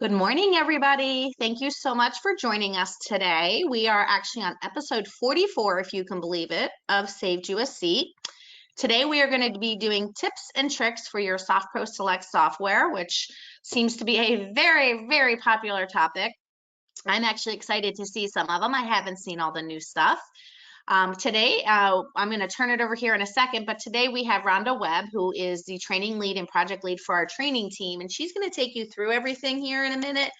Good morning, everybody. Thank you so much for joining us today. We are actually on episode 44, if you can believe it, of Saved You a Seat. Today, we are going to be doing tips and tricks for your SoftPro Select software, which seems to be a very, very popular topic. I'm actually excited to see some of them. I haven't seen all the new stuff. Today, I'm going to turn it over here in a second, but today we have Rhonda Webb, who is the training lead and project lead for our training team, and she's going to take you through everything here in a minute.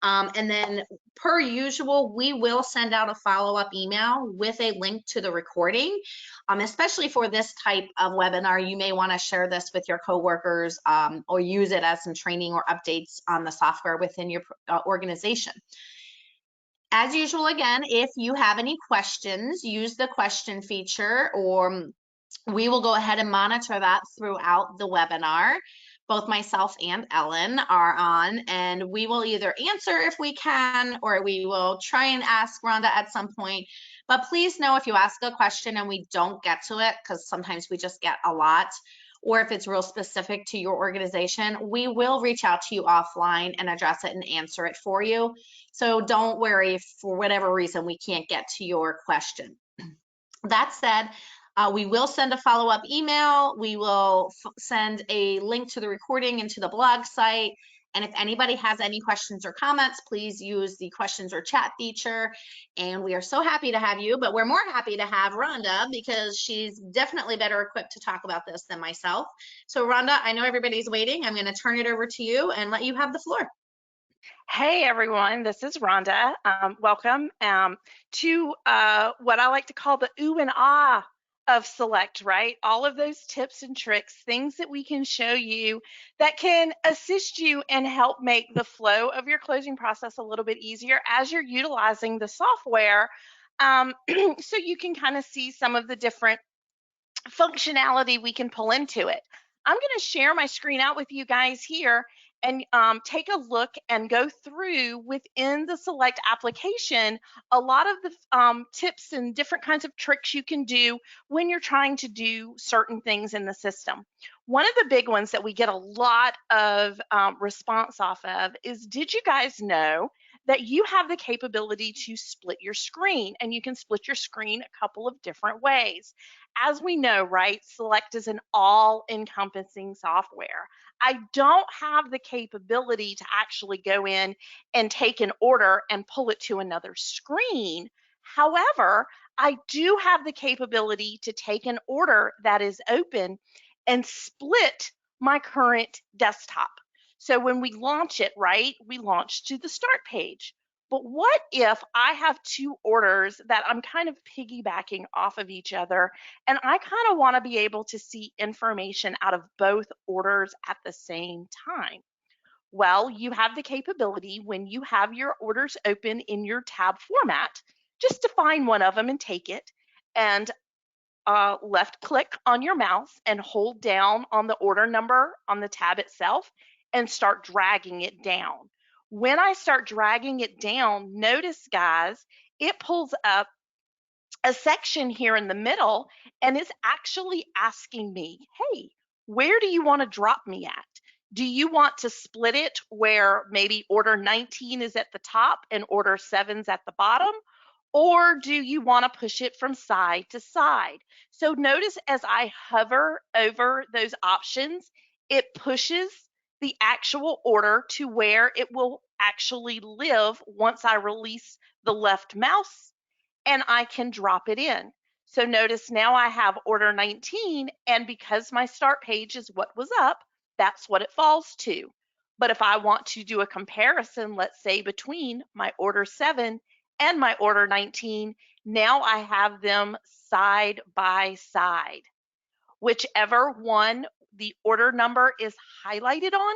And then, per usual, we will send out a follow-up email with a link to the recording. Especially for this type of webinar, you may want to share this with your coworkers or use it as some training or updates on the software within your organization. As usual, again, if you have any questions, use the question feature, or we will go ahead and monitor that throughout the webinar. Both myself and Ellen are on, and we will either answer if we can, or we will try and ask Rhonda at some point. But please know if you ask a question and we don't get to it, because sometimes we just get a lot, or if it's real specific to your organization, we will reach out to you offline and address it and answer it for you. So don't worry if for whatever reason we can't get to your question. That said, we will send a follow-up email. We will send a link to the recording and to the blog site. And if anybody has any questions or comments, please use the questions or chat feature. And we are so happy to have you, but we're more happy to have Rhonda because she's definitely better equipped to talk about this than myself. So Rhonda, I know everybody's waiting. I'm going to turn it over to you and let you have the floor. Hey everyone, this is Rhonda. Welcome to what I like to call the ooh and ah of Select, right? All of those tips and tricks, things that we can show you that can assist you and help make the flow of your closing process a little bit easier as you're utilizing the software. So you can kind of see some of the different functionality we can pull into it. I'm going to share my screen out with you guys here and take a look and go through within the Select application a lot of the tips and different kinds of tricks you can do when you're trying to do certain things in the system. One of the big ones that we get a lot of response off of is, did you guys know that you have the capability to split your screen? And you can split your screen a couple of different ways. As we know, right, Select is an all-encompassing software. I don't have the capability to actually go in and take an order and pull it to another screen. However, I do have the capability to take an order that is open and split my current desktop. So when we launch it, right, we launch to the start page. But what if I have two orders that I'm kind of piggybacking off of each other, and I kind of want to be able to see information out of both orders at the same time? Well, you have the capability when you have your orders open in your tab format, just to find one of them and take it, and left click on your mouse and hold down on the order number on the tab itself and start dragging it down. When I start dragging it down, notice guys, it pulls up a section here in the middle and is actually asking me, hey, where do you want to drop me at? Do you want to split it where maybe order 19 is at the top and order 7's at the bottom? Or do you want to push it from side to side? So notice as I hover over those options, it pushes the actual order to where it will actually live once I release the left mouse and I can drop it in. So notice now I have order 19, and because my start page is what was up, that's what it falls to. But if I want to do a comparison, let's say between my order 7 and my order 19, now I have them side by side. Whichever one the order number is highlighted on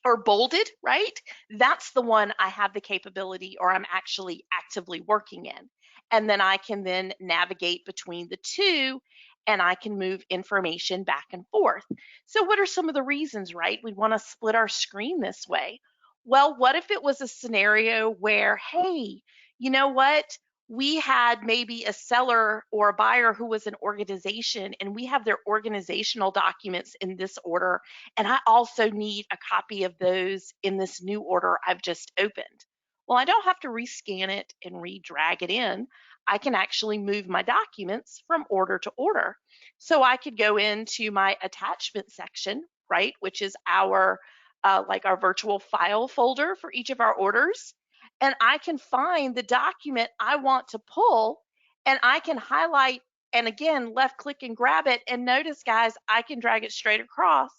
or bolded, right? That's the one I have the capability or I'm actually actively working in. And then I can then navigate between the two and I can move information back and forth. So what are some of the reasons, right? We want to split our screen this way. Well, what if it was a scenario where, hey, you know what? we had maybe a seller or a buyer who was an organization, and we have their organizational documents in this order, and I also need a copy of those in this new order I've just opened. Well, I don't have to rescan it and re-drag it in. I can actually move my documents from order to order. So I could go into my attachment section, right, which is our like our virtual file folder for each of our orders, and I can find the document I want to pull, and I can highlight and again left click and grab it, and notice guys, I can drag it straight across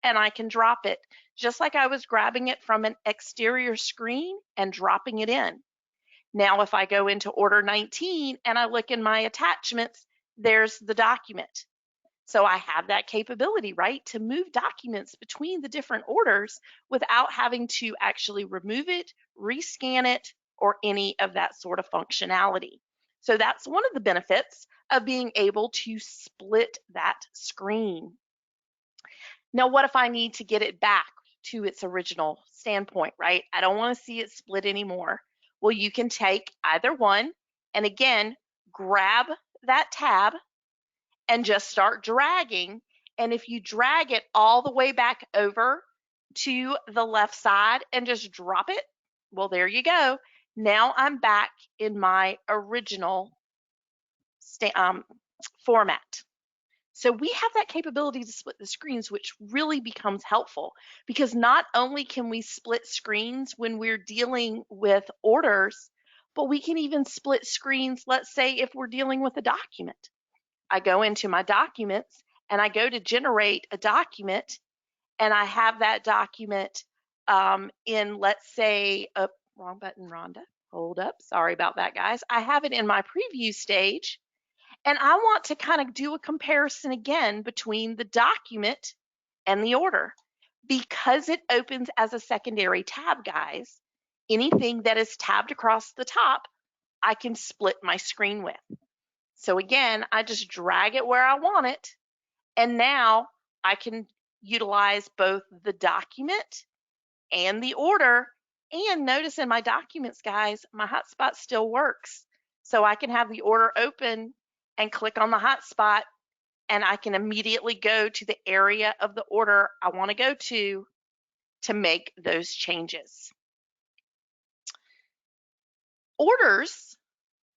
and I can drop it just like I was grabbing it from an exterior screen and dropping it in. Now if I go into order 19 and I look in my attachments, there's the document. So I have that capability, right, to move documents between the different orders without having to actually remove it, rescan it, or any of that sort of functionality. So that's one of the benefits of being able to split that screen. Now, what if I need to get it back to its original standpoint, right? I don't want to see it split anymore. Well, you can take either one and again, grab that tab and just start dragging. And if you drag it all the way back over to the left side and just drop it, well, there you go. Now I'm back in my original format. So we have that capability to split the screens, which really becomes helpful because not only can we split screens when we're dealing with orders, but we can even split screens, let's say if we're dealing with a document. I go into my documents and I go to generate a document, and I have that document in, let's say, wrong button, Rhonda. Hold up. Sorry about that, guys. I have it in my preview stage, and I want to kind of do a comparison again between the document and the order. Because it opens as a secondary tab, guys, anything that is tabbed across the top, I can split my screen with. So again, I just drag it where I want it, and now I can utilize both the document and the order. And notice in my documents, guys, my hotspot still works. So I can have the order open and click on the hotspot, and I can immediately go to the area of the order I want to go to make those changes. Orders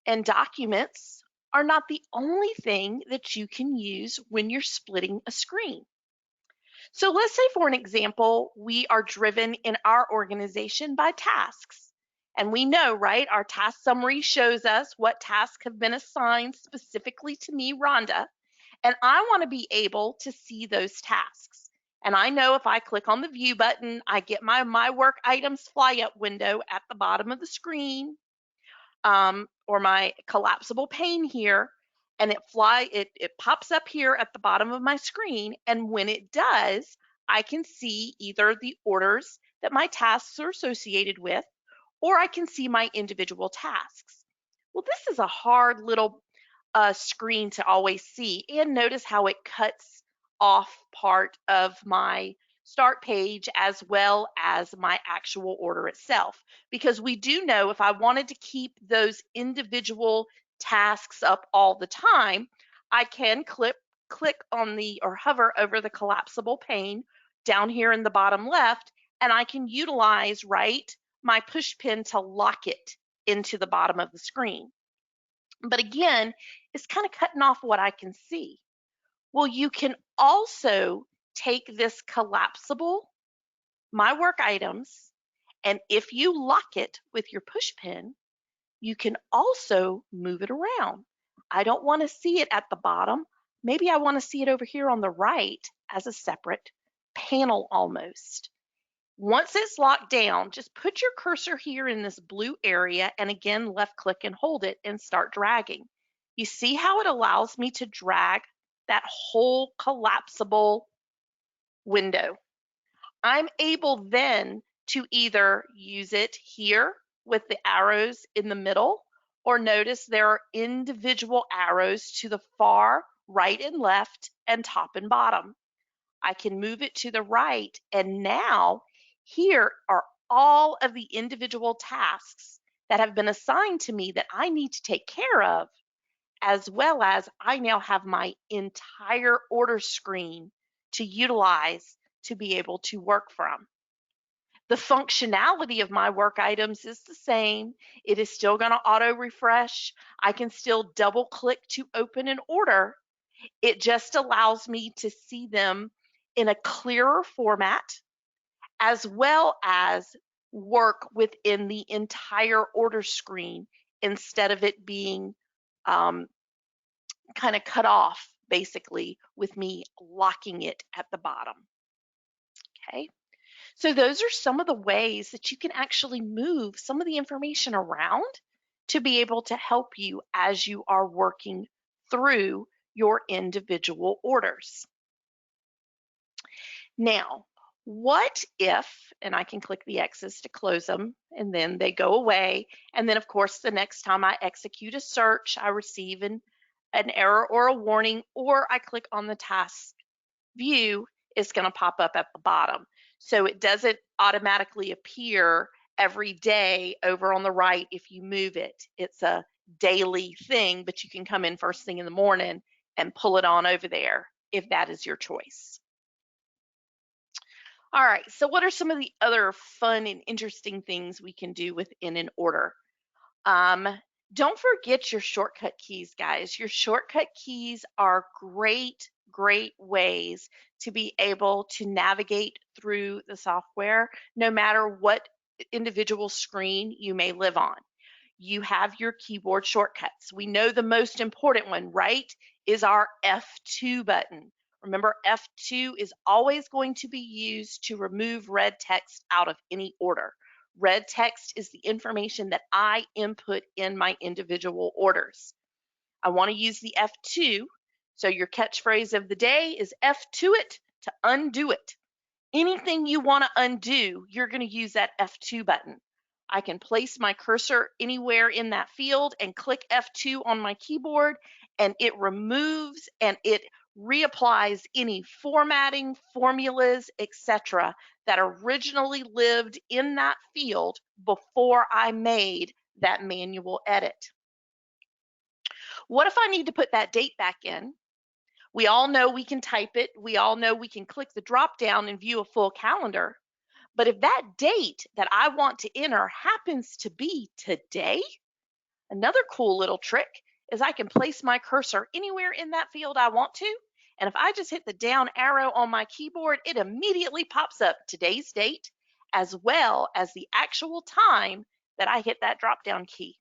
and documents are not the only thing that you can use when you're splitting a screen. So let's say, for an example, we are driven in our organization by tasks. And we know, right, our task summary shows us what tasks have been assigned specifically to me, Rhonda, and I want to be able to see those tasks. And I know if I click on the view button, I get my work items fly up window at the bottom of the screen, or my collapsible pane here, and it pops up here at the bottom of my screen. And when it does, I can see either the orders that my tasks are associated with, or I can see my individual tasks. Well, this is a hard little screen to always see, and notice how it cuts off part of my start page as well as my actual order itself, because we do know if I wanted to keep those individual tasks up all the time, I can click on the or hover over the collapsible pane down here in the bottom left, and I can utilize, right, my push pin to lock it into the bottom of the screen. But again, it's kind of cutting off what I can see. Well, you can also take this collapsible, my work items, and if you lock it with your push pin, you can also move it around. I don't want to see it at the bottom. Maybe I want to see it over here on the right as a separate panel almost. Once it's locked down, just put your cursor here in this blue area, and again, left click and hold it and start dragging. You see how it allows me to drag that whole collapsible window. I'm able then to either use it here with the arrows in the middle, or notice there are individual arrows to the far right and left and top and bottom. I can move it to the right, and now here are all of the individual tasks that have been assigned to me that I need to take care of, as well as I now have my entire order screen to utilize to be able to work from. The functionality of my work items is the same. It is still going to auto refresh. I can still double click to open an order. It just allows me to see them in a clearer format, as well as work within the entire order screen instead of it being kind of cut off, basically, with me locking it at the bottom. Okay, so those are some of the ways that you can actually move some of the information around to be able to help you as you are working through your individual orders. Now, what if, and I can click the X's to close them, and then they go away. And then, of course, the next time I execute a search, I receive an error or a warning, or I click on the task view, it's going to pop up at the bottom. So it doesn't automatically appear every day over on the right if you move it. It's a daily thing, but you can come in first thing in the morning and pull it on over there if that is your choice. All right, so what are some of the other fun and interesting things we can do within an order? Don't forget your shortcut keys, guys. Your shortcut keys are great ways to be able to navigate through the software, no matter what individual screen you may live on. You have your keyboard shortcuts. We know the most important one, right, is our F2 button. Remember, F2 is always going to be used to remove red text out of any order. Red text is the information that I input in my individual orders. I want to use the F2, so your catchphrase of the day is F2 it to undo it. Anything you want to undo, you're going to use that F2 button. I can place my cursor anywhere in that field and click F2 on my keyboard, and it removes and it reapplies any formatting, formulas, etc. that originally lived in that field before I made that manual edit. What if I need to put that date back in? We all know we can type it. We all know we can click the drop down and view a full calendar. But if that date that I want to enter happens to be today, another cool little trick is I can place my cursor anywhere in that field I want to. And if I just hit the down arrow on my keyboard, it immediately pops up today's date as well as the actual time that I hit that drop down key.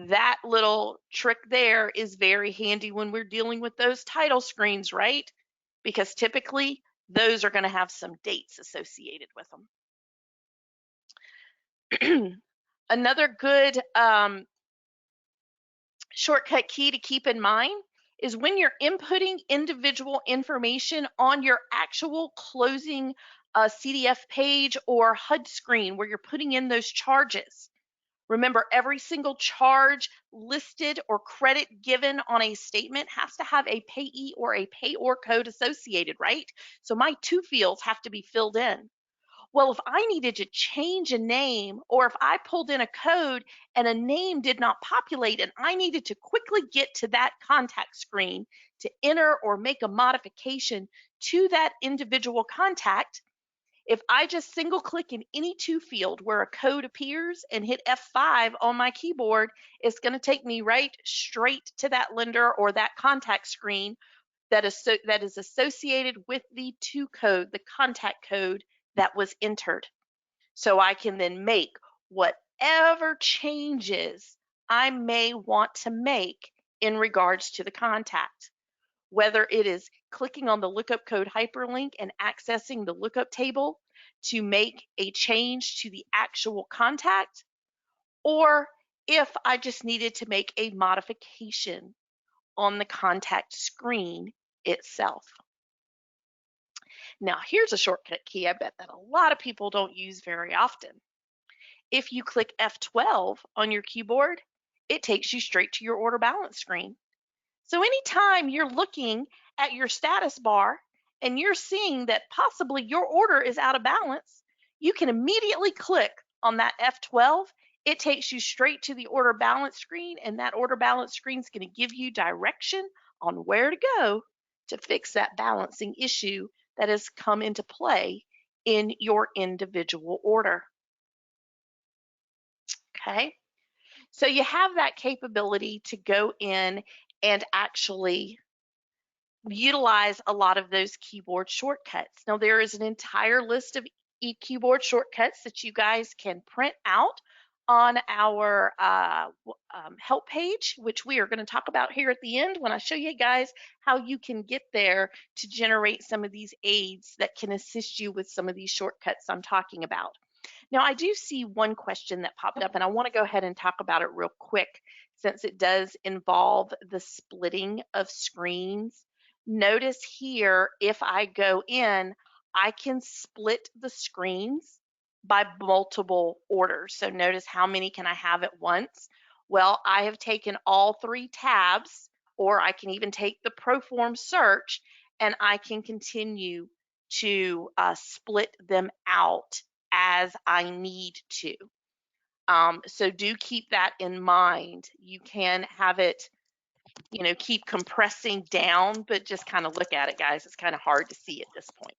That little trick there is very handy when we're dealing with those title screens, right? Because typically those are going to have some dates associated with them. Another good shortcut key to keep in mind is when you're inputting individual information on your actual closing CDF page or HUD screen where you're putting in those charges. Remember, every single charge listed or credit given on a statement has to have a payee or a payor code associated, right? So my two fields have to be filled in. Well, if I needed to change a name, or if I pulled in a code and a name did not populate and I needed to quickly get to that contact screen to enter or make a modification to that individual contact, if I just single click in any to field where a code appears and hit F5 on my keyboard, it's going to take me right straight to that lender or that contact screen that is associated with the to code, the contact code that was entered. So I can then make whatever changes I may want to make in regards to the contact. Whether it is clicking on the lookup code hyperlink and accessing the lookup table to make a change to the actual contact, or if I just needed to make a modification on the contact screen itself. Now, here's a shortcut key I bet that a lot of people don't use very often. If you click F12 on your keyboard, it takes you straight to your order balance screen. So anytime you're looking at your status bar and you're seeing that possibly your order is out of balance, you can immediately click on that F12 it takes you straight to the order balance screen, and that order balance screen is going to give you direction on where to go to fix that balancing issue that has come into play in your individual order. Okay, so you have that capability to go in and actually utilize a lot of those keyboard shortcuts. Now, there is an entire list of keyboard shortcuts that you guys can print out on our help page, which we are going to talk about here at the end when I show you guys how you can get there to generate some of these aids that can assist you with some of these shortcuts I'm talking about. Now, I do see one question that popped up, and I want to go ahead and talk about it real quick since it does involve the splitting of screens. Notice here, if I go in, I can split the screens by multiple orders. So notice how many can I have at once? Well, I have taken all 3 tabs, or I can even take the Proform search, and I can continue to split them out as I need to. So do keep that in mind. You can have it, you know, keep compressing down, but just kind of look at it, guys. It's kind of hard to see at this point.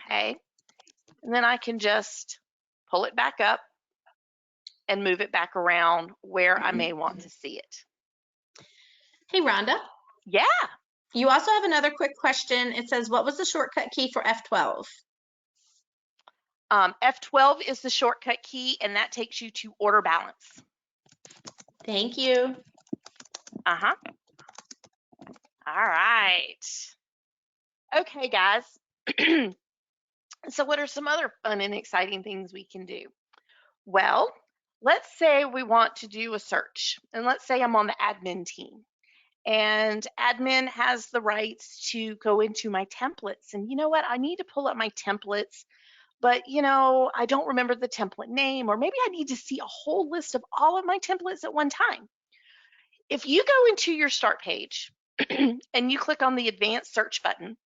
Okay, and then I can just pull it back up and move it back around where I may want to see it. Hey, Rhonda. Yeah. You also have another quick question. It says, what was the shortcut key for F12? F12 is the shortcut key, and that takes you to order balance. Thank you. All right. Okay, guys. So what are some other fun and exciting things we can do? Well, let's say we want to do a search, and let's say I'm on the admin team, and admin has the rights to go into my templates. And you know what? I need to pull up my templates, but you know, I don't remember the template name, or maybe I need to see a whole list of all of my templates at one time. If you go into your start page and you click on the advanced search button,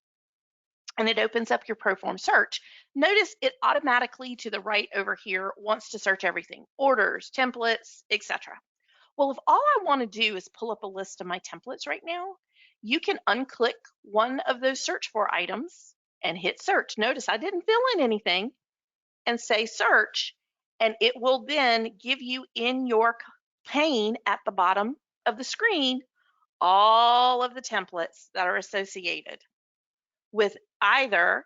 and it opens up your Proform search, notice it automatically to the right over here wants to search everything, orders, templates, etc. Well, if all I want to do is pull up a list of my templates right now, you can unclick one of those search for items and hit search. Notice I didn't fill in anything, and say search, and it will then give you in your pane at the bottom of the screen all of the templates that are associated with either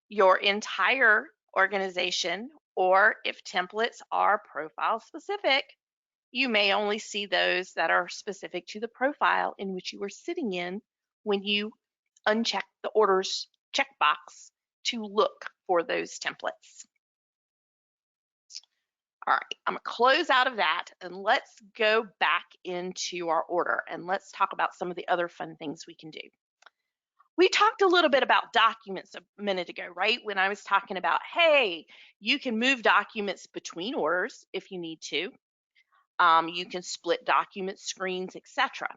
your entire organization, or if templates are profile specific, you may only see those that are specific to the profile in which you are sitting in when you uncheck the orders checkbox to look for those templates. All right, I'm gonna close out of that, and let's go back into our order, and let's talk about some of the other fun things we can do. We talked a little bit about documents a minute ago, right? When I was talking about, hey, you can move documents between orders if you need to. You can split document screens, etc.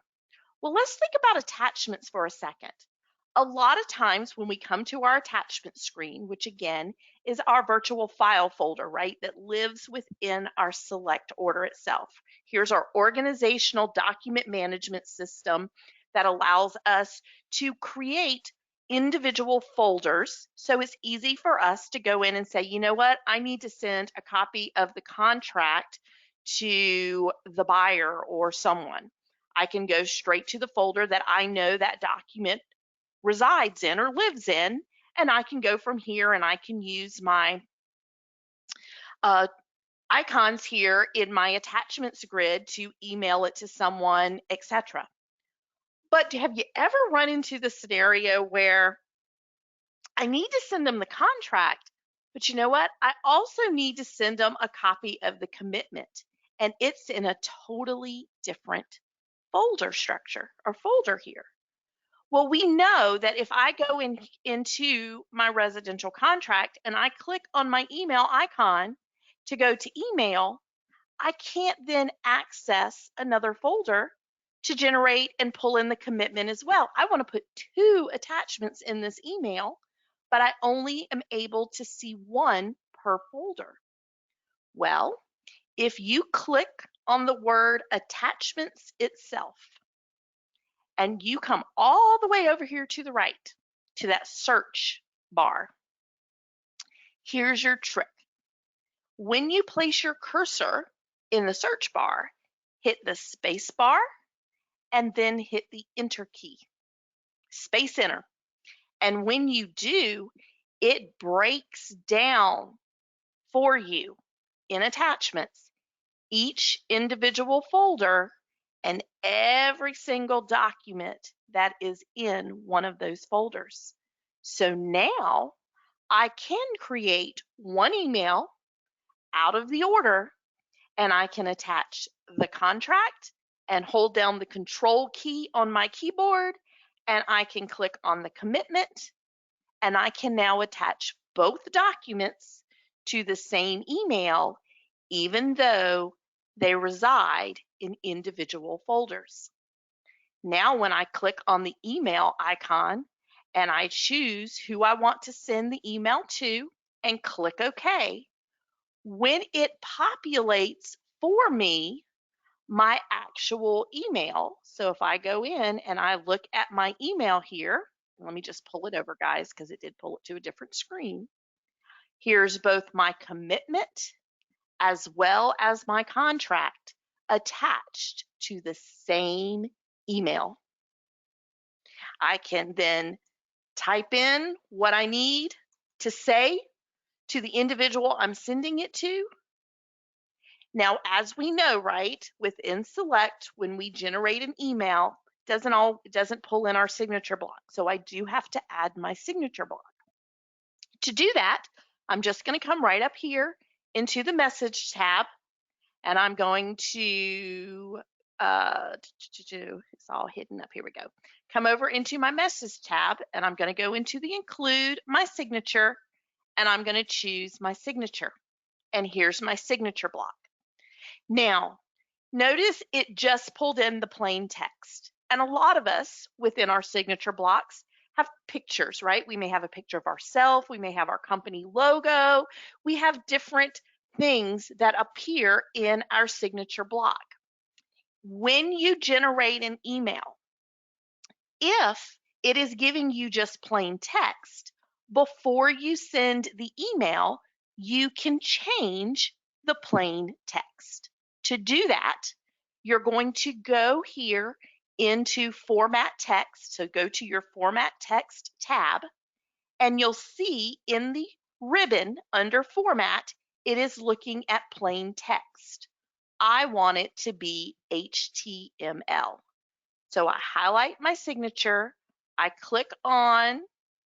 Well, let's think about attachments for a second. A lot of times when we come to our attachment screen, which again is our virtual file folder, right, that lives within our select order itself. Here's our organizational document management system that allows us to create individual folders. So it's easy for us to go in and say, you know what, I need to send a copy of the contract to the buyer or someone. I can go straight to the folder that I know that document resides in or lives in, and I can go from here and I can use my icons here in my attachments grid to email it to someone, etc. But have you ever run into the scenario where I need to send them the contract, but you know what? I also need to send them a copy of the commitment, and it's in a totally different folder structure or folder here. Well, we know that if I go into my residential contract and I click on my email icon to go to email, I can't then access another folder to generate and pull in the commitment as well. I want to put 2 attachments in this email, but I only am able to see 1 per folder. Well, if you click on the word attachments itself and you come all the way over here to the right to that search bar, here's your trick. When you place your cursor in the search bar, hit the space bar and then hit the enter key, space enter. And when you do, it breaks down for you in attachments each individual folder and every single document that is in one of those folders. So now I can create one email out of the order, and I can attach the contract and hold down the control key on my keyboard, and I can click on the commitment, and I can now attach both documents to the same email, even though they reside in individual folders. Now, when I click on the email icon and I choose who I want to send the email to and click OK, when it populates for me my actual email, so if I go in and I look at my email here, let me just pull it over, guys, because it did pull it to a different screen. Here's both my commitment as well as my contract attached to the same email. I can then type in what I need to say to the individual I'm sending it to. Now, as we know, right, within Select, when we generate an email, it doesn't pull in our signature block. So I do have to add my signature block. To do that, I'm just going to come right up here into the message tab, and I'm going to, it's all hidden up. Here we go. Come over into my message tab, and I'm going to go into the include my signature, and I'm going to choose my signature. And here's my signature block. Now, notice it just pulled in the plain text. And a lot of us within our signature blocks have pictures, right? We may have a picture of ourselves. We may have our company logo. We have different things that appear in our signature block. When you generate an email, if it is giving you just plain text, before you send the email, you can change the plain text. To do that, you're going to go here into Format Text. So go to your Format Text tab, and you'll see in the ribbon under Format, it is looking at plain text. I want it to be HTML. So I highlight my signature, I click on,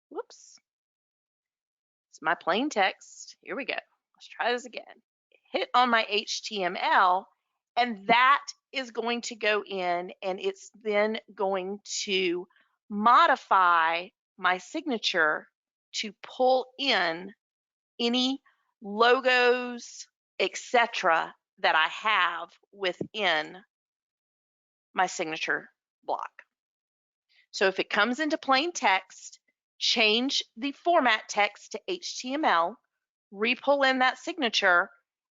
whoops, it's my plain text. Here we go. Let's try this again. Hit on my HTML, and that is going to go in, and it's then going to modify my signature to pull in any logos, etc., that I have within my signature block. So if it comes into plain text, change the format text to HTML, re-pull in that signature,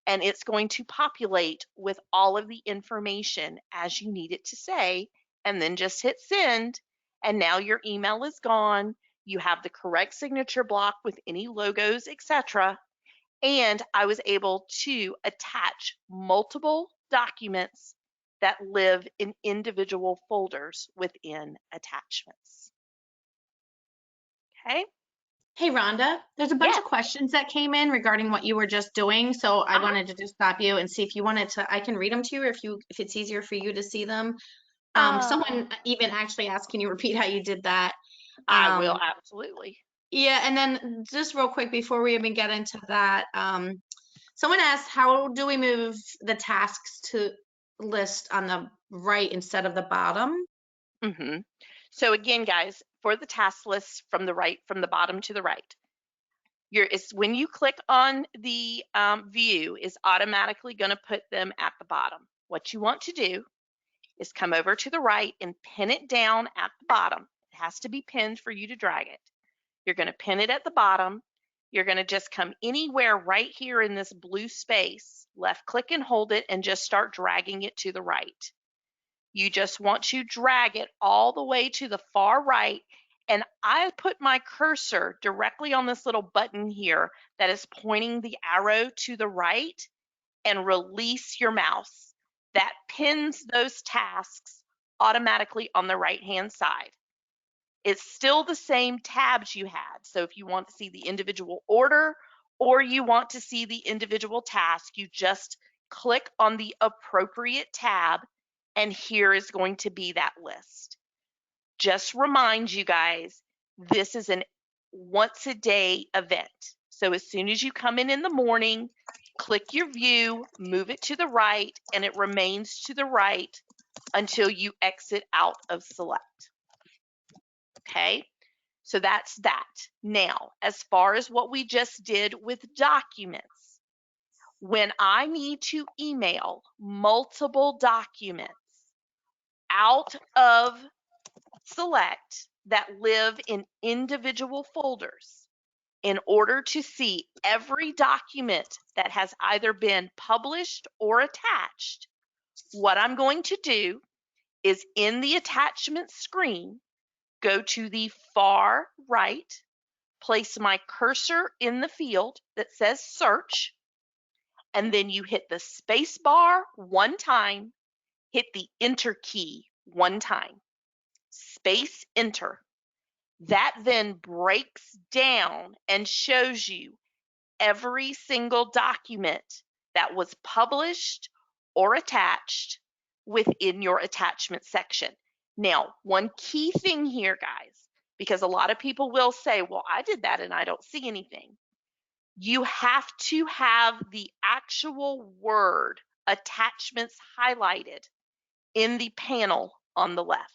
and it's going to populate with all of the information as you need it to say, and then just hit send, and now your email is gone. You have the correct signature block with any logos, etc. And I was able to attach multiple documents that live in individual folders within attachments. Okay. Hey, Rhonda, there's a bunch Yes. of questions that came in regarding what you were just doing. So I wanted to just stop you and see if you wanted to, I can read them to you if it's easier for you to see them. Someone even actually asked, can you repeat how you did that? I will, absolutely. Yeah, and then just real quick before we even get into that, someone asked, how do we move the tasks to list on the right instead of the bottom? So again, guys, for the task list from the bottom to the right, it's when you click on the view, is automatically going to put them at the bottom. What you want to do is come over to the right and pin it down at the bottom. It has to be pinned for you to drag it. You're going to pin it at the bottom. you're going to just come anywhere right here in this blue space, left click and hold it, and just start dragging it to the right. You just want to drag it all the way to the far right. And I put my cursor directly on this little button here that is pointing the arrow to the right, and release your mouse. That pins those tasks automatically on the right-hand side. It's still the same tabs you had. So if you want to see the individual order or you want to see the individual task, you just click on the appropriate tab, and here is going to be that list. Just remind you guys, this is an once a day event. So as soon as you come in the morning, click your view, move it to the right, and it remains to the right until you exit out of Select. Okay, so that's that. Now, as far as what we just did with documents, when I need to email multiple documents out of Select that live in individual folders, in order to see every document that has either been published or attached, what I'm going to do is in the attachment screen, go to the far right, place my cursor in the field that says search, and then you hit the space bar one time, hit the enter key one time, space enter. That then breaks down and shows you every single document that was published or attached within your attachment section. Now, one key thing here, guys, because a lot of people will say, well, I did that and I don't see anything. You have to have the actual word attachments highlighted in the panel on the left.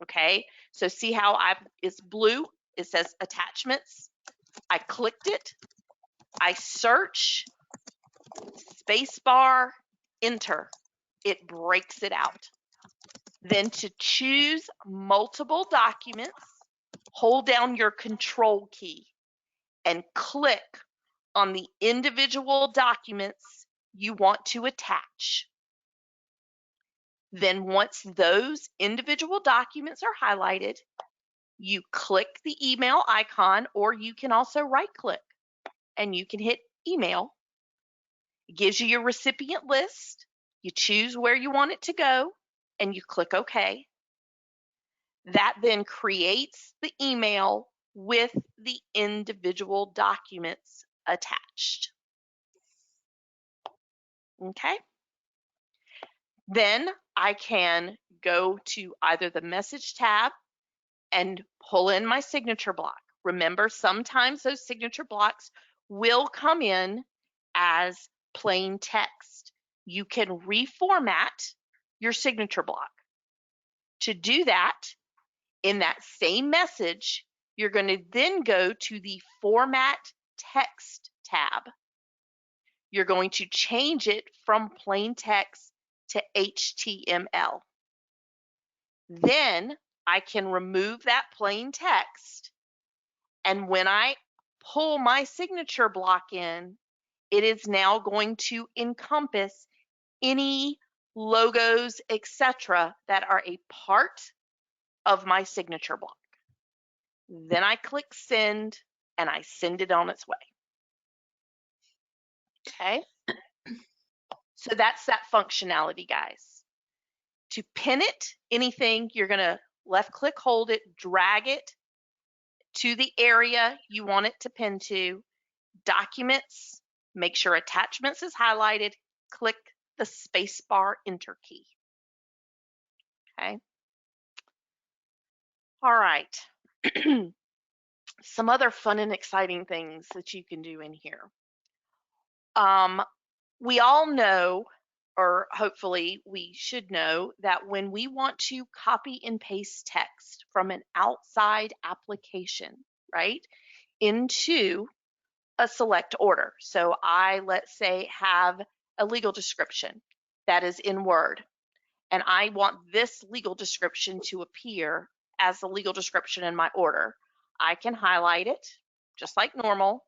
Okay, so see how it's blue, it says attachments. I clicked it, I search, spacebar, enter. It breaks it out. Then to choose multiple documents, hold down your control key and click on the individual documents you want to attach. Then once those individual documents are highlighted, you click the email icon, or you can also right click and you can hit email. It gives you your recipient list. You choose where you want it to go and you click OK. That then creates the email with the individual documents attached. Okay. Then I can go to either the message tab and pull in my signature block. Remember, sometimes those signature blocks will come in as plain text. You can reformat your signature block. To do that, in that same message, you're going to then go to the Format Text tab. You're going to change it from plain text to HTML. Then I can remove that plain text, and when I pull my signature block in, it is now going to encompass any logos, etc., that are a part of my signature block. Then I click send and I send it on its way. Okay, so that's that functionality, guys. To pin it, anything, you're going to left click, hold it, drag it to the area you want it to pin to. Documents, make sure attachments is highlighted, click the spacebar enter key. Okay. All right. Some other fun and exciting things that you can do in here. We all know, or hopefully we should know, that when we want to copy and paste text from an outside application, right, into a select order. So let's say, have a legal description that is in Word, and I want this legal description to appear as the legal description in my order. I can highlight it just like normal.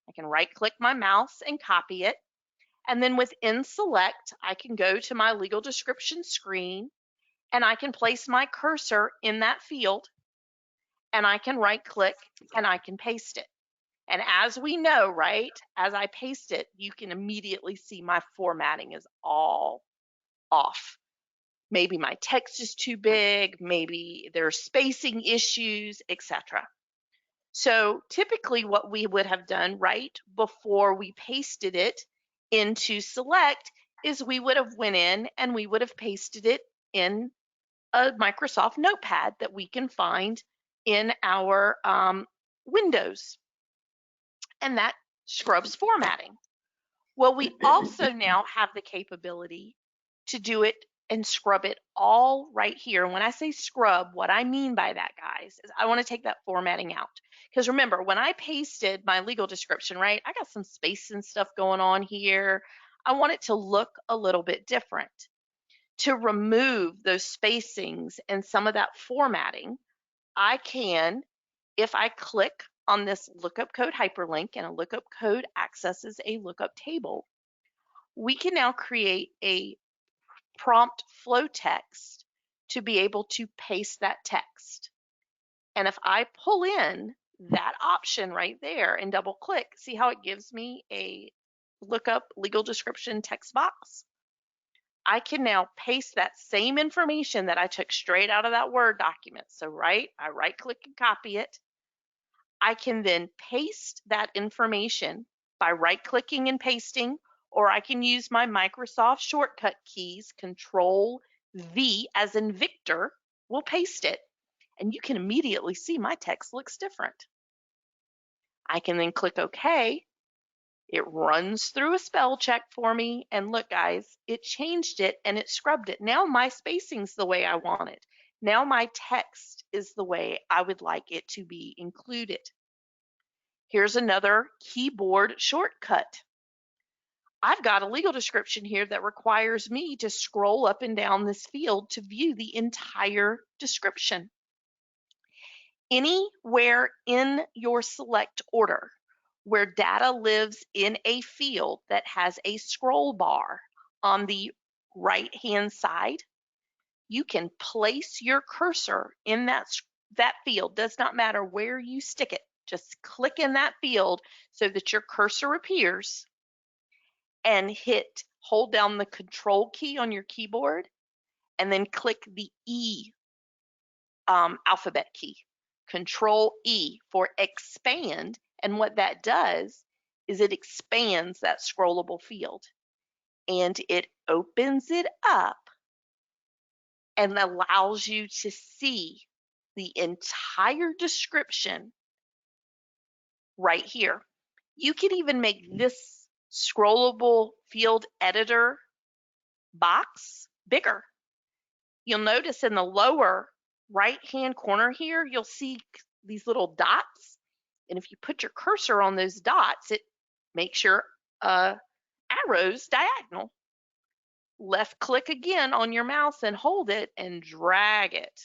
I can right-click my mouse and copy it. And then within Select, I can go to my legal description screen and I can place my cursor in that field and I can right-click and I can paste it. And as we know, right, as I paste it, you can immediately see my formatting is all off. Maybe my text is too big, maybe there's spacing issues, etc. So typically what we would have done right before we pasted it into Select is we would have went in and we would have pasted it in a Microsoft Notepad that we can find in our Windows, and that scrubs formatting. Well, we also now have the capability to do it and scrub it all right here. And when I say scrub, what I mean by that, guys, is I want to take that formatting out. Because remember, when I pasted my legal description, right, I got some space and stuff going on here. I want it to look a little bit different. To remove those spacings and some of that formatting, I can, if I click on this lookup code hyperlink and a lookup code accesses a lookup table, we can now create a prompt flow text to be able to paste that text. And if I pull in that option right there and double click, see how it gives me a lookup legal description text box? I can now paste that same information that I took straight out of that Word document. So I right click and copy it. I can then paste that information by right clicking and pasting, or I can use my Microsoft shortcut keys, Control V as in Victor, will paste it. And you can immediately see my text looks different. I can then click OK. It runs through a spell check for me, and look, guys, it changed it and it scrubbed it. Now my spacing's the way I want it. Now my text is the way I would like it to be included. Here's another keyboard shortcut. I've got a legal description here that requires me to scroll up and down this field to view the entire description. Anywhere in your select order where data lives in a field that has a scroll bar on the right-hand side, you can place your cursor in that field. Does not matter where you stick it. Just click in that field so that your cursor appears and hold down the Control key on your keyboard and then click the E alphabet key. Control E for expand, and what that does is it expands that scrollable field and it opens it up and allows you to see the entire description right here. You can even make this scrollable field editor box bigger. You'll notice in the lower right-hand corner here, you'll see these little dots. And if you put your cursor on those dots, it makes your arrows diagonal. Left click again on your mouse and hold it and drag it.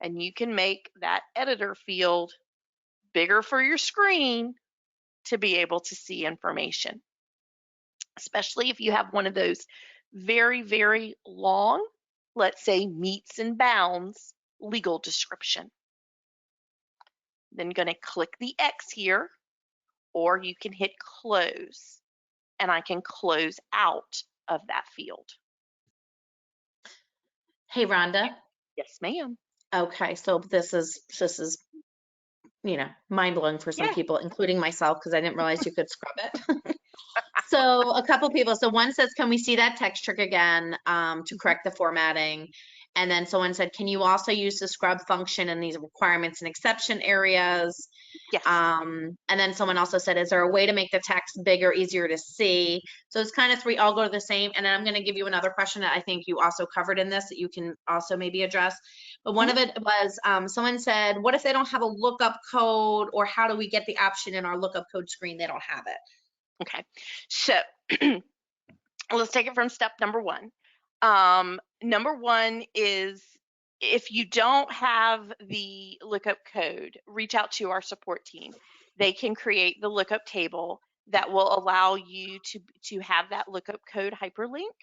And you can make that editor field bigger for your screen to be able to see information, especially if you have one of those very, very long, let's say meets and bounds legal description. Then going to click the X here, or you can hit close, and I can close out of that field. Hey, Rhonda. Yes, ma'am. Okay, so this is mind blowing for some people, including myself, because I didn't realize you could scrub it. So a couple people. So one says, can we see that text trick again to correct the formatting? And then someone said, can you also use the scrub function in these requirements and exception areas? Yes. And then someone also said, is there a way to make the text bigger, easier to see? So it's kind of three, all go to the same. And then I'm going to give you another question that I think you also covered in this that you can also maybe address. But one of it was, someone said, what if they don't have a lookup code, or how do we get the option in our lookup code screen? They don't have it. Okay, so let's take it from step number one. Number one is, if you don't have the lookup code, reach out to our support team. They can create the lookup table that will allow you to have that lookup code hyperlink,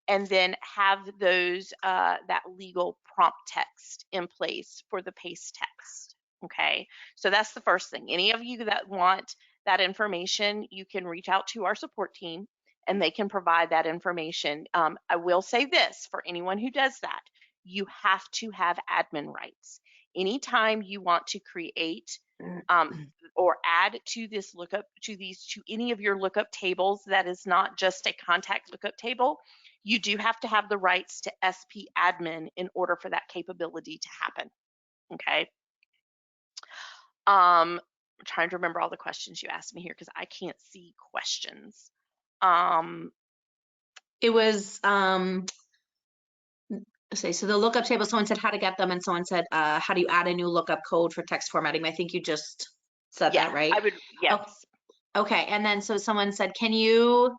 and then have those that legal prompt text in place for the paste text. Okay, so that's the first thing. Any of you that want that information, you can reach out to our support team and they can provide that information. I will say this, for anyone who does that, you have to have admin rights. Anytime you want to create or add to this lookup, to any of your lookup tables that is not just a contact lookup table, you do have to have the rights to SP admin in order for that capability to happen. Okay. I'm trying to remember all the questions you asked me here because I can't see questions. It was so the lookup table, someone said how to get them, and someone said how do you add a new lookup code for text formatting? I think you just said that, right? I would, yes. Okay, and then so someone said, can you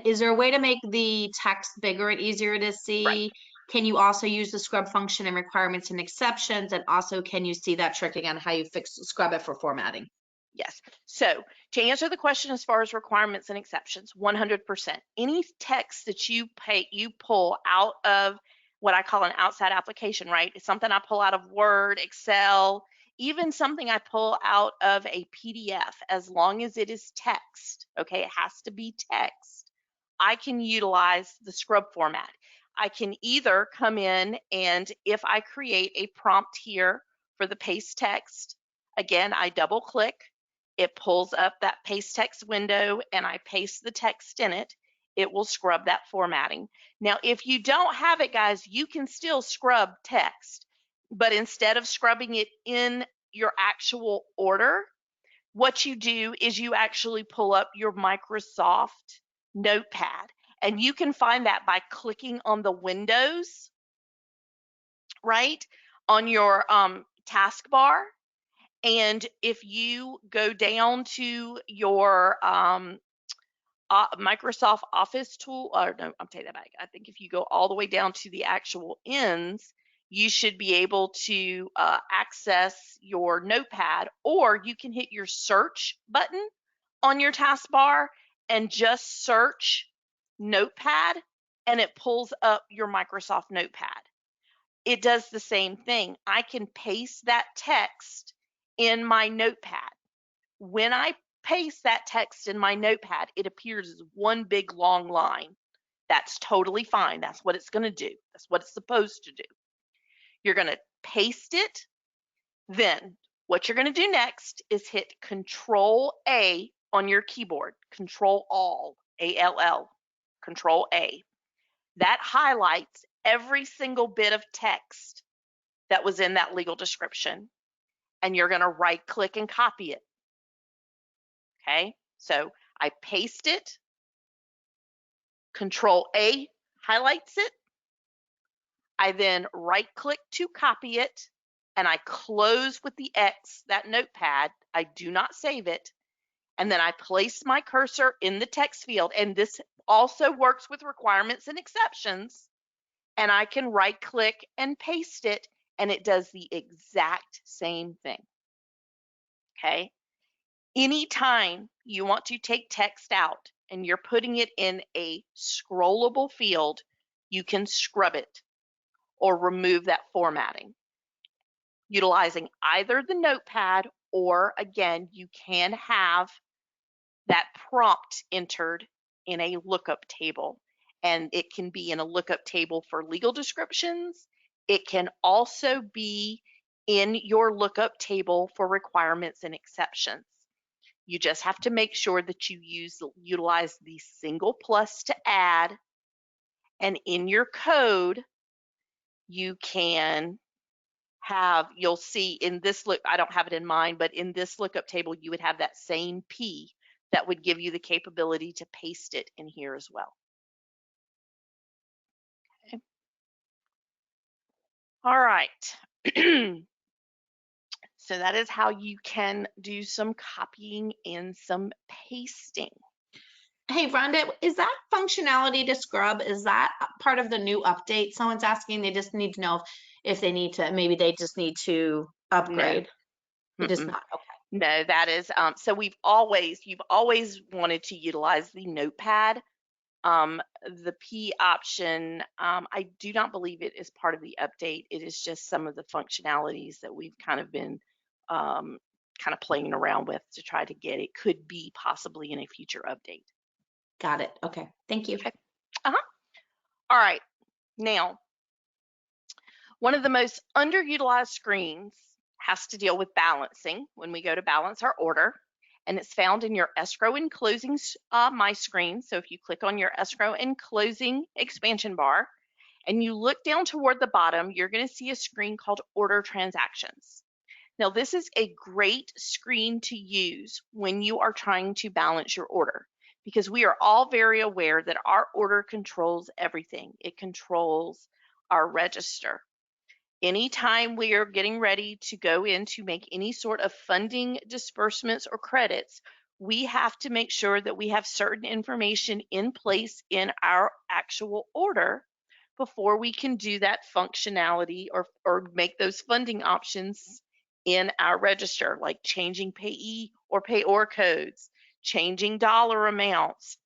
is there a way to make the text bigger and easier to see? Right. Can you also use the scrub function in requirements and exceptions? And also, can you see that trick again, how you scrub it for formatting? Yes. So to answer the question as far as requirements and exceptions, 100%. Any text that you pull out of what I call an outside application, right? It's something I pull out of Word, Excel, even something I pull out of a PDF, as long as it is text, okay? It has to be text. I can utilize the scrub format. I can either come in and if I create a prompt here for the paste text, again, I double click. It pulls up that paste text window and I paste the text in it. It will scrub that formatting. Now, if you don't have it, guys, you can still scrub text, but instead of scrubbing it in your actual order, what you do is you actually pull up your Microsoft Notepad, and you can find that by clicking on the windows, right, on your taskbar. And if you go down to your Microsoft Office tool, or no, I'm taking that back. I think if you go all the way down to the actual ends, you should be able to access your Notepad, or you can hit your search button on your taskbar and just search Notepad, and it pulls up your Microsoft Notepad. It does the same thing. I can paste that text in my Notepad. When I paste that text in my Notepad, it appears as one big long line. That's totally fine. That's what it's going to do. That's what it's supposed to do. You're going to paste it. Then what you're going to do next is hit Control A on your keyboard. Control All, A-L-L, Control A. That highlights every single bit of text that was in that legal description, and you're going to right click and copy it. Okay, so I paste it, Control A highlights it, I then right click to copy it, and I close with the X that notepad. I do not save it, and then I place my cursor in the text field, and this also works with requirements and exceptions, and I can right click and paste it, and it does the exact same thing. Okay, anytime you want to take text out and you're putting it in a scrollable field, you can scrub it or remove that formatting utilizing either the notepad, or again, you can have that prompt entered in a lookup table, and it can be in a lookup table for legal descriptions. It can also be in your lookup table for requirements and exceptions. You just have to make sure that you utilize the single plus to add, and in your code, you can have, you'll see in this look, I don't have it in mind, but in this lookup table, you would have that same P that would give you the capability to paste it in here as well. Okay. All right. So that is how you can do some copying and some pasting. Hey, Rhonda, is that functionality to scrub, is that part of the new update? Someone's asking, they just need to know if they need to, maybe they just need to upgrade. No. It is not, okay. No, that is, so you've always wanted to utilize the notepad. The P option, I do not believe it is part of the update. It is just some of the functionalities that we've kind of been kind of playing around with to try to get. It could be possibly in a future update. Got it. Okay. Thank you. Okay. All right. Now, one of the most underutilized screens has to deal with balancing when we go to balance our order, and it's found in your escrow and closing my screen. So if you click on your escrow and closing expansion bar and you look down toward the bottom, you're going to see a screen called order transactions. Now, this is a great screen to use when you are trying to balance your order, because we are all very aware that our order controls everything. It controls our register. Anytime we are getting ready to go in to make any sort of funding, disbursements, or credits, we have to make sure that we have certain information in place in our actual order before we can do that functionality or make those funding options in our register, like changing payee or payor codes, changing dollar amounts.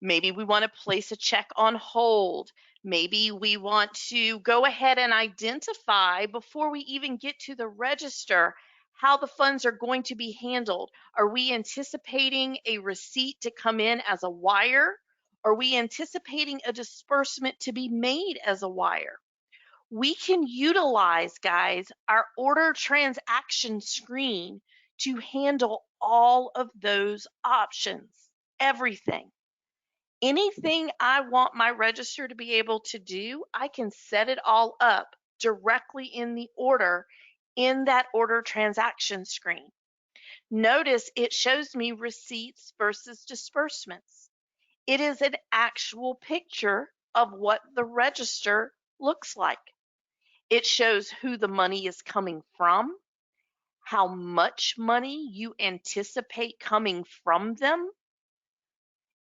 Maybe we want to place a check on hold. Maybe we want to go ahead and identify before we even get to the register how the funds are going to be handled. Are we anticipating a receipt to come in as a wire? Are we anticipating a disbursement to be made as a wire? We can utilize, guys, our order transaction screen to handle all of those options, everything. Anything I want my register to be able to do, I can set it all up directly in the order in that order transaction screen. Notice it shows me receipts versus disbursements. It is an actual picture of what the register looks like. It shows who the money is coming from, how much money you anticipate coming from them.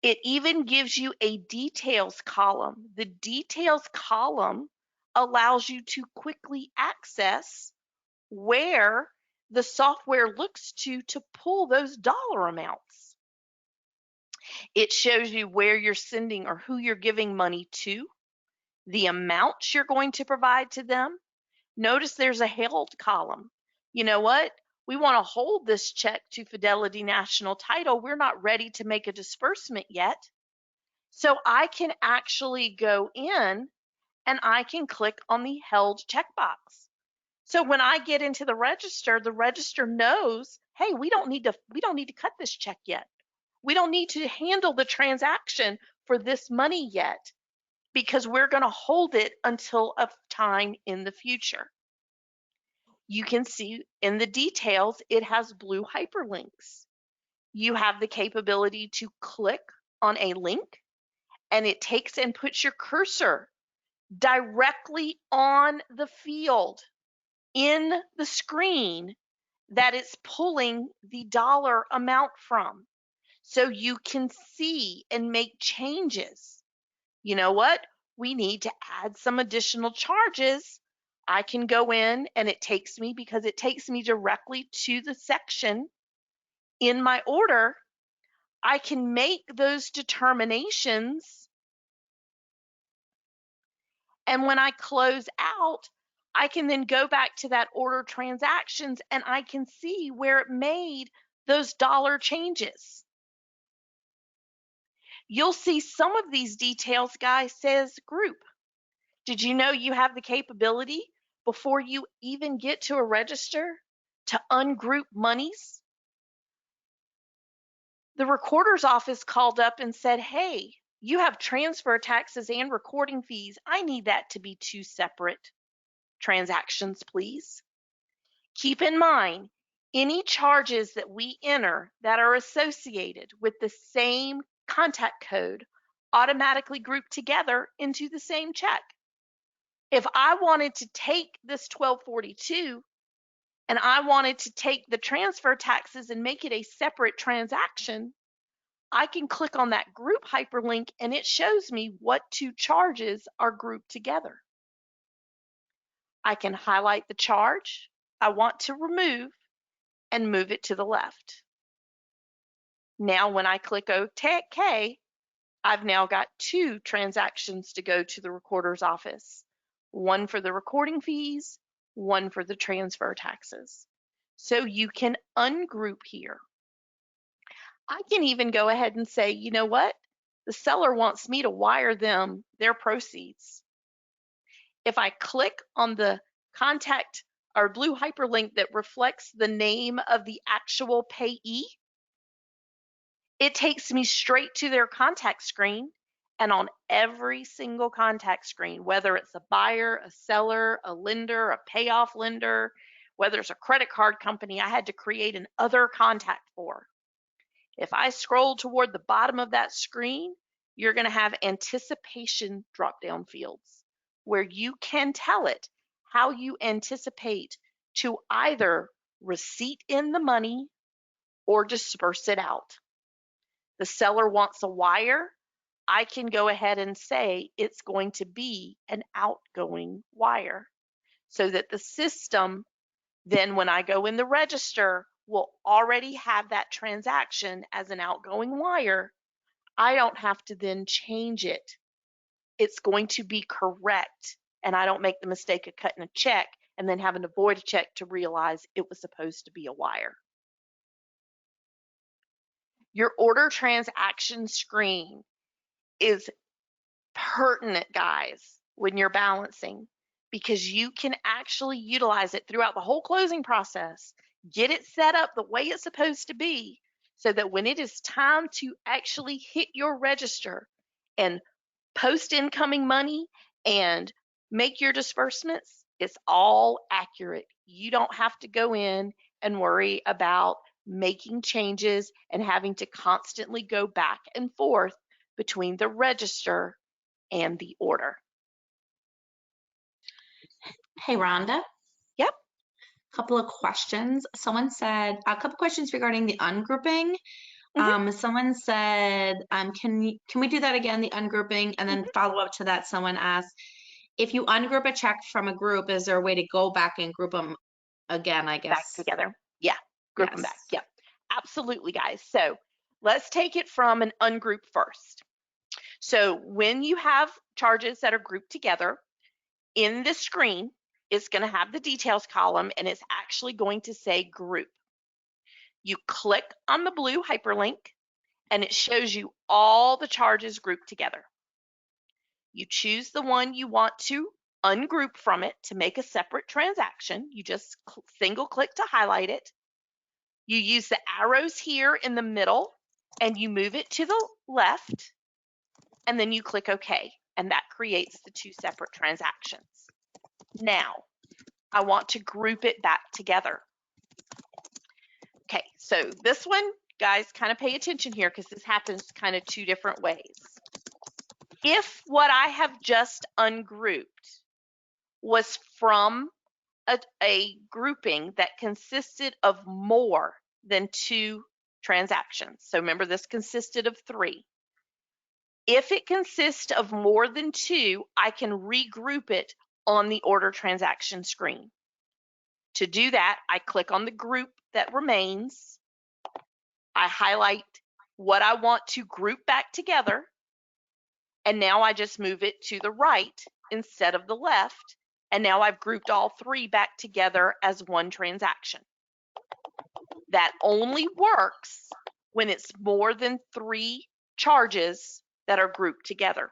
It even gives you a details column. The details column allows you to quickly access where the software looks to pull those dollar amounts. It shows you where you're sending or who you're giving money to, the amounts you're going to provide to them. Notice there's a held column. You know what? We want to hold this check to Fidelity National Title. We're not ready to make a disbursement yet. So I can actually go in and I can click on the held checkbox. So when I get into the register knows, hey, we don't need to cut this check yet. We don't need to handle the transaction for this money yet, because we're going to hold it until a time in the future. You can see in the details, it has blue hyperlinks. You have the capability to click on a link and it takes and puts your cursor directly on the field in the screen that it's pulling the dollar amount from. So you can see and make changes. You know what? We need to add some additional charges. I can go in and it takes me directly to the section in my order. I can make those determinations. And when I close out, I can then go back to that order transactions and I can see where it made those dollar changes. You'll see some of these details, guys, says group. Did you know you have the capability before you even get to a register to ungroup monies? The recorder's office called up and said, hey, you have transfer taxes and recording fees. I need that to be two separate transactions, please. Keep in mind, any charges that we enter that are associated with the same contact code automatically group together into the same check. If I wanted to take this 1242 and I wanted to take the transfer taxes and make it a separate transaction, I can click on that group hyperlink and it shows me what two charges are grouped together. I can highlight the charge I want to remove and move it to the left. Now when I click OK, I've now got 2 transactions to go to the recorder's office. One for the recording fees, one for the transfer taxes. So you can ungroup here. I can even go ahead and say, you know what? The seller wants me to wire them their proceeds. If I click on the contact or blue hyperlink that reflects the name of the actual payee, it takes me straight to their contact screen. And on every single contact screen, whether it's a buyer, a seller, a lender, a payoff lender, whether it's a credit card company I had to create an other contact for. If I scroll toward the bottom of that screen, you're going to have anticipation drop-down fields where you can tell it how you anticipate to either receipt in the money or disperse it out. The seller wants a wire. I can go ahead and say it's going to be an outgoing wire so that the system then when I go in the register will already have that transaction as an outgoing wire. I don't have to then change it. It's going to be correct, and I don't make the mistake of cutting a check and then having to void a check to realize it was supposed to be a wire. Your order transaction screen is pertinent, guys, when you're balancing, because you can actually utilize it throughout the whole closing process, get it set up the way it's supposed to be, so that when it is time to actually hit your register and post incoming money and make your disbursements, it's all accurate. You don't have to go in and worry about making changes and having to constantly go back and forth between the register and the order. Hey, Rhonda. Yep. Couple of questions. Someone said a couple questions regarding the ungrouping. Someone said, can we do that again, the ungrouping? And then follow up to that, someone asked, if you ungroup a check from a group, is there a way to go back and group them again, I guess? Back together. Yeah, group them back. Yep, absolutely, guys. So let's take it from an ungroup first. So when you have charges that are grouped together, in the screen, it's going to have the details column, and it's actually going to say group. You click on the blue hyperlink, and it shows you all the charges grouped together. You choose the one you want to ungroup from it to make a separate transaction. You just single click to highlight it. You use the arrows here in the middle, and you move it to the left, and then you click OK, and that creates the 2 separate transactions. Now, I want to group it back together. Okay, so this one, guys, kind of pay attention here because this happens kind of 2 different ways. If what I have just ungrouped was from a grouping that consisted of more than 2 transactions, so remember this consisted of 3. If it consists of more than 2, I can regroup it on the order transaction screen. To do that, I click on the group that remains. I highlight what I want to group back together, and now I just move it to the right instead of the left, and now I've grouped all 3 back together as one transaction. That only works when it's more than 3 charges that are grouped together.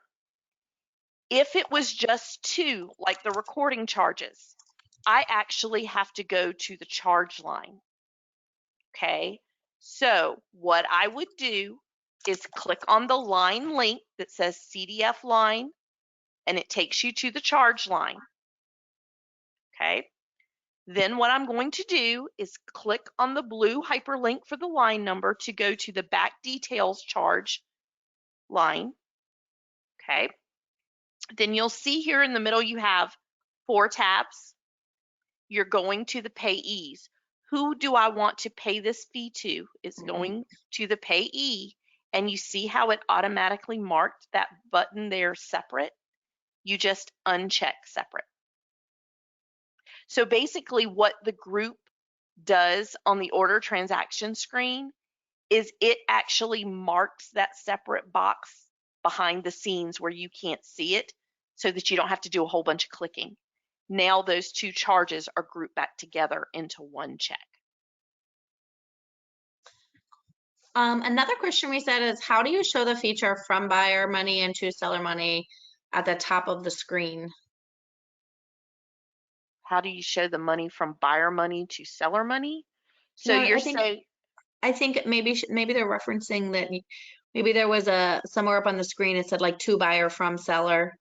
If it was just 2, like the recording charges, I actually have to go to the charge line. Okay, so what I would do is click on the line link that says CDF line, and it takes you to the charge line. Okay, then what I'm going to do is click on the blue hyperlink for the line number to go to the back details charge line. Okay, then you'll see here in the middle you have 4 tabs. You're going to the payees. Who do I want to pay this fee to? It's going to the payee, and you see how it automatically marked that button there separate? You just uncheck separate. So basically what the group does on the order transaction screen is it actually marks that separate box behind the scenes where you can't see it so that you don't have to do a whole bunch of clicking. Now those two charges are grouped back together into one check. Another question we said is, how do you show the feature from buyer money into seller money at the top of the screen? How do you show the money from buyer money to seller money? So No, you're I saying, think maybe they're referencing that maybe there was somewhere up on the screen it said like to buyer from seller,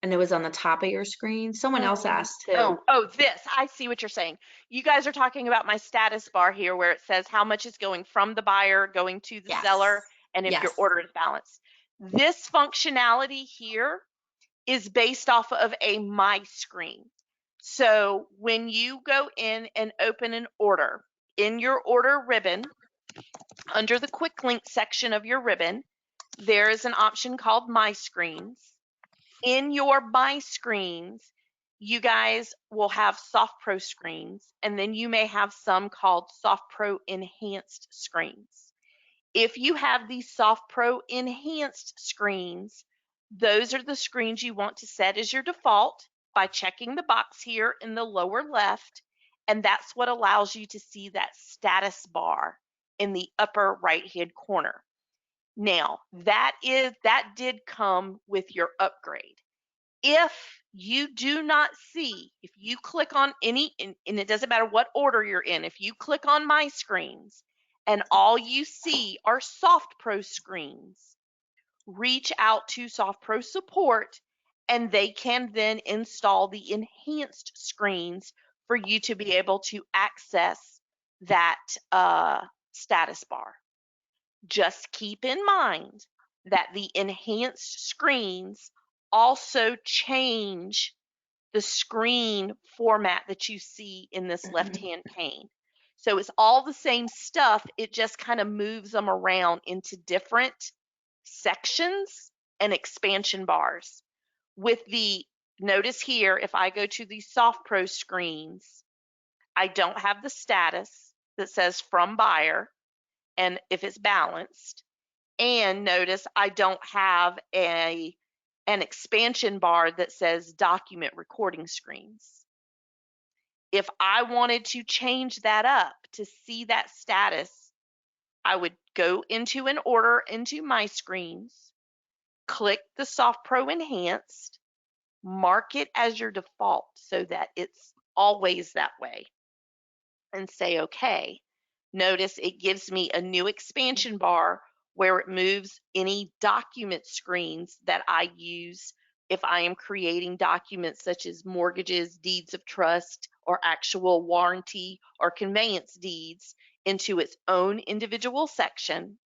and it was on the top of your screen. Someone else asked too. this, I see what you're saying. You guys are talking about my status bar here where it says how much is going from the buyer going to the Yes. seller and if Yes. your order is balanced. This functionality here is based off of a My Screen. So when you go in and open an order, in your order ribbon, under the quick link section of your ribbon, there is an option called My Screens. In your My Screens, you guys will have SoftPro screens, and then you may have some called SoftPro Enhanced screens. If you have these SoftPro Enhanced screens, those are the screens you want to set as your default by checking the box here in the lower left, and that's what allows you to see that status bar in the upper right-hand corner. Now, that did come with your upgrade. If you do not see, if you click on any, and it doesn't matter what order you're in, if you click on My Screens and all you see are SoftPro screens, reach out to SoftPro support and they can then install the enhanced screens for you to be able to access that status bar. Just keep in mind that the enhanced screens also change the screen format that you see in this left-hand pane. So it's all the same stuff, it just kind of moves them around into different sections and expansion bars. With the, notice here, if I go to the SoftPro screens, I don't have the status that says from buyer, and if it's balanced, and notice I don't have an expansion bar that says document recording screens. If I wanted to change that up to see that status, I would go into an order into My Screens, click the SoftPro Enhanced, mark it as your default so that it's always that way, and say okay. Notice it gives me a new expansion bar where it moves any document screens that I use if I am creating documents such as mortgages, deeds of trust, or actual warranty or conveyance deeds into its own individual section.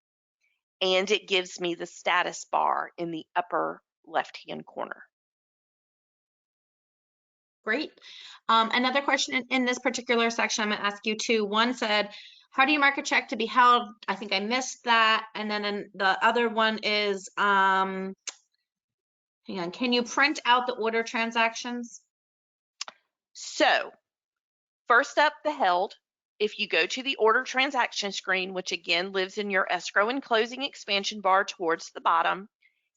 And it gives me the status bar in the upper left-hand corner. Great. Another question in this particular section, I'm going to ask you two. One said, how do you mark a check to be held? I think I missed that. And then the other one is, hang on, can you print out the order transactions? So first up, the held. If you go to the order transaction screen, which again lives in your escrow and closing expansion bar towards the bottom,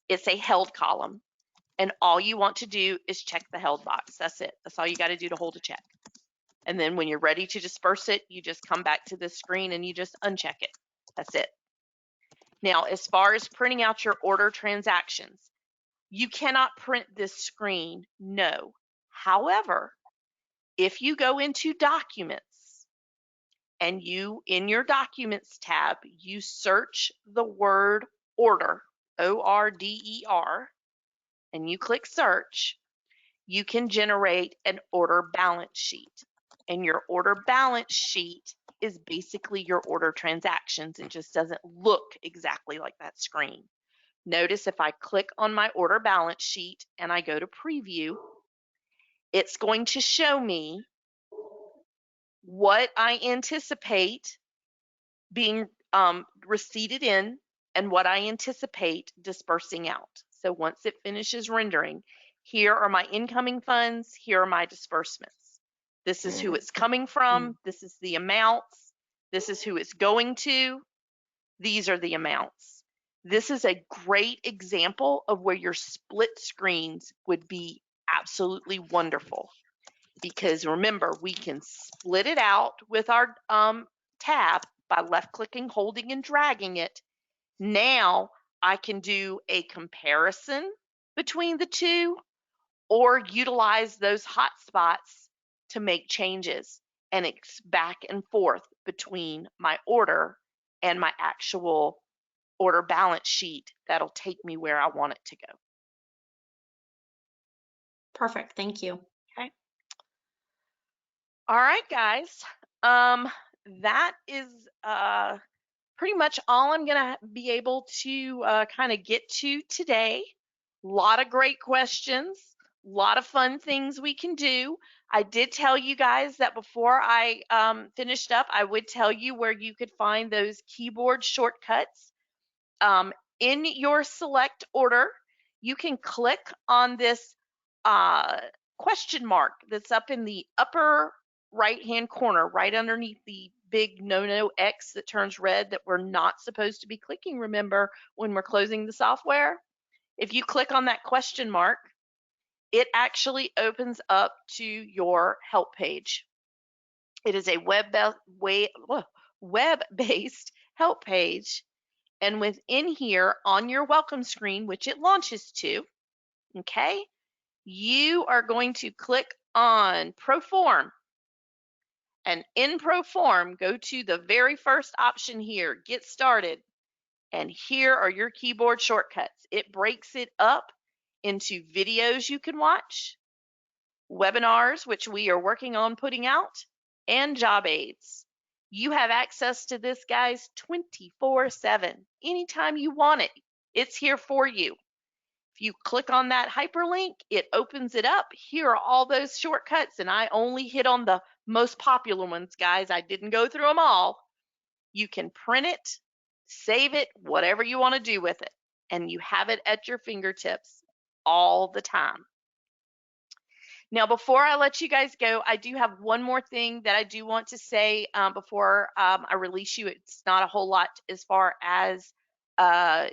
it's a held column. And all you want to do is check the held box. That's it. That's all you got to do to hold a check. And then when you're ready to disperse it, you just come back to this screen and you just uncheck it. That's it. Now, as far as printing out your order transactions, you cannot print this screen, no. However, if you go into documents and you, in your documents tab, you search the word order, O-R-D-E-R, and you click search, you can generate an order balance sheet. And your order balance sheet is basically your order transactions. It just doesn't look exactly like that screen. Notice if I click on my order balance sheet and I go to preview, it's going to show me what I anticipate being receipted in and what I anticipate dispersing out. So once it finishes rendering, here are my incoming funds, here are my disbursements. This is who it's coming from. This is the amounts. This is who it's going to. These are the amounts. This is a great example of where your split screens would be absolutely wonderful, because remember, we can split it out with our tab by left clicking, holding, and dragging it. Now I can do a comparison between the two, or utilize those hotspots to make changes, and it's back and forth between my order and my actual order balance sheet that'll take me where I want it to go. Perfect. Thank you. Okay. All right, guys. That is pretty much all I'm gonna be able to kind of get to today. A lot of great questions, a lot of fun things we can do. I did tell you guys that before I finished up, I would tell you where you could find those keyboard shortcuts. In your select order, you can click on this question mark that's up in the upper right hand corner, right underneath the big no X that turns red that we're not supposed to be clicking, remember, when we're closing the software. If you click on that question mark, it actually opens up to your help page. It is a web-based help page, and within here on your welcome screen, which it launches to, okay, you are going to click on Proform. And in Proform, go to the very first option here, Get Started. And here are your keyboard shortcuts. It breaks it up into videos you can watch, webinars, which we are working on putting out, and job aids. You have access to this, guys, 24/7. Anytime you want it, it's here for you. If you click on that hyperlink, it opens it up. Here are all those shortcuts, and I only hit on the most popular ones, guys. I didn't go through them all. You can print it, save it, whatever you want to do with it, and you have it at your fingertips all the time. Now, before I let you guys go, I do have one more thing that I do want to say before I release you. It's not a whole lot as far as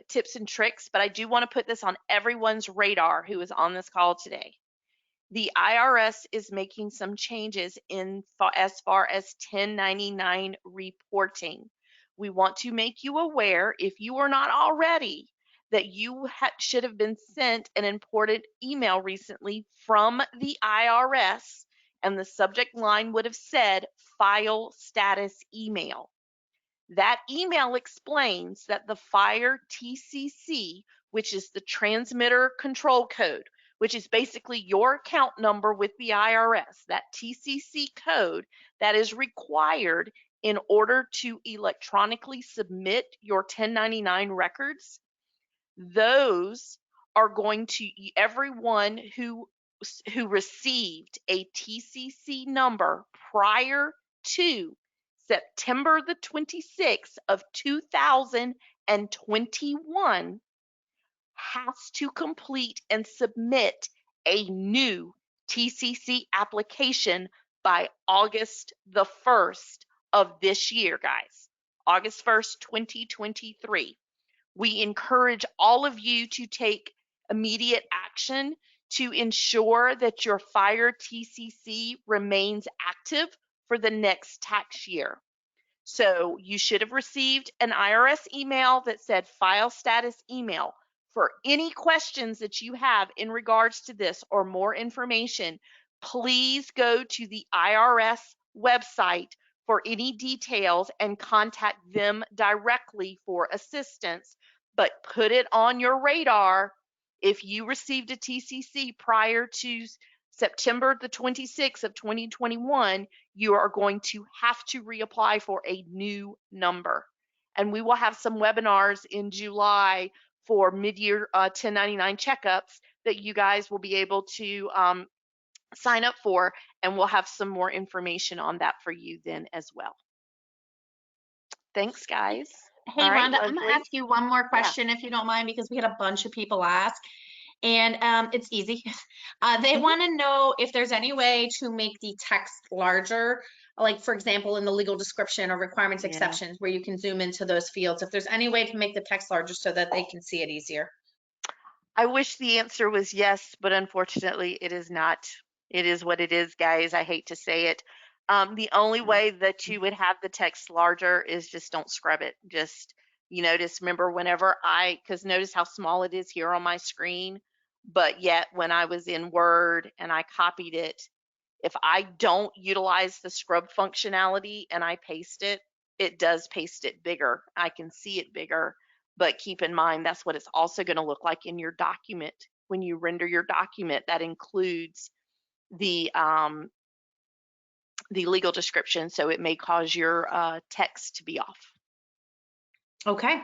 tips and tricks, but I do want to put this on everyone's radar who is on this call today. The IRS is making some changes as far as 1099 reporting. We want to make you aware, if you are not already, that you should have been sent an important email recently from the IRS, and the subject line would have said file status email. That email explains that the FIRE TCC, which is the transmitter control code, which is basically your account number with the IRS, that TCC code that is required in order to electronically submit your 1099 records, those are going to, everyone who received a TCC number prior to September the 26th of 2021 has to complete and submit a new TCC application by August the 1st of this year, guys. August 1st, 2023. We encourage all of you to take immediate action to ensure that your FIRE TCC remains active for the next tax year. So you should have received an IRS email that said file status email. For any questions that you have in regards to this or more information, please go to the IRS website for any details and contact them directly for assistance. But put it on your radar. If you received a TCC prior to September the 26th of 2021, you are going to have to reapply for a new number. And we will have some webinars in July for mid-year 1099 checkups that you guys will be able to sign up for, and we'll have some more information on that for you then as well. Thanks, guys. Hey, All right, Rhonda, I'm Leslie. gonna ask you one more question if you don't mind, because we had a bunch of people ask. And it's easy. They Mhm. want to know if there's any way to make the text larger, like for example, in the legal description or requirements Yeah. exceptions, where you can zoom into those fields. If there's any way to make the text larger so that they can see it easier. I wish the answer was yes, but unfortunately it is not. It is what it is, guys. I hate to say it. The only way that you would have the text larger is just don't scrub it. Just, you notice, remember whenever because notice how small it is here on my screen, but yet when I was in Word and I copied it, if I don't utilize the scrub functionality and I paste it, it does paste it bigger. I can see it bigger, but keep in mind that's what it's also going to look like in your document. When you render your document, that includes the legal description, so it may cause your text to be off. Okay.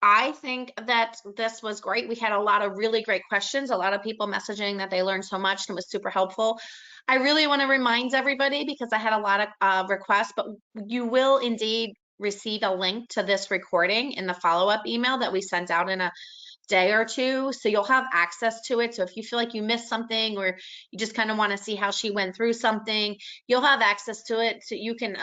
I think that this was great. We had a lot of really great questions, a lot of people messaging that they learned so much and it was super helpful. I really want to remind everybody, because I had a lot of requests, but you will indeed receive a link to this recording in the follow-up email that we sent out in a day or two. So you'll have access to it. So if you feel like you missed something or you just kind of want to see how she went through something, you'll have access to it. So you can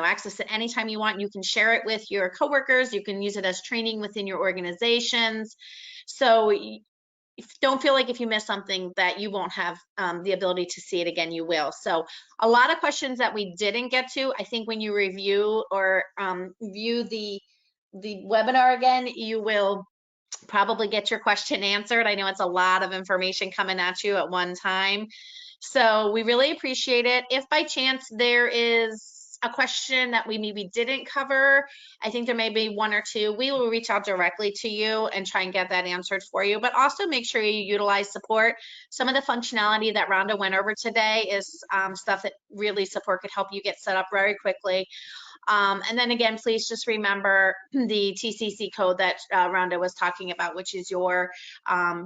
access it anytime you want. You can share it with your coworkers. You can use it as training within your organizations. So don't feel like if you miss something that you won't have the ability to see it again, you will. So a lot of questions that we didn't get to, I think when you review or view the webinar again, you will probably get your question answered. I know it's a lot of information coming at you at one time. So we really appreciate it. If by chance there is a question that we maybe didn't cover, I think there may be one or two, we will reach out directly to you and try and get that answered for you. But also make sure you utilize support. Some of the functionality that Rhonda went over today is stuff that really support could help you get set up very quickly. And then again, please just remember the TCC code that Rhonda was talking about, which is your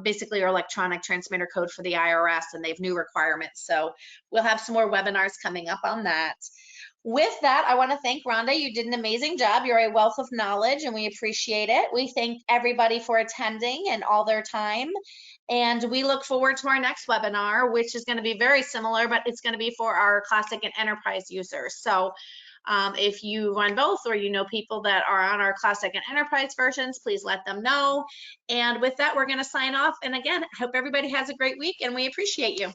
basically your electronic transmitter code for the IRS, and they have new requirements. So we'll have some more webinars coming up on that. With that, I want to thank Rhonda. You did an amazing job. You're a wealth of knowledge, and we appreciate it. We thank everybody for attending and all their time. And we look forward to our next webinar, which is going to be very similar, but it's going to be for our classic and enterprise users. So if you run both or you know people that are on our classic and enterprise versions, please let them know. And with that, we're going to sign off. And again, I hope everybody has a great week and we appreciate you.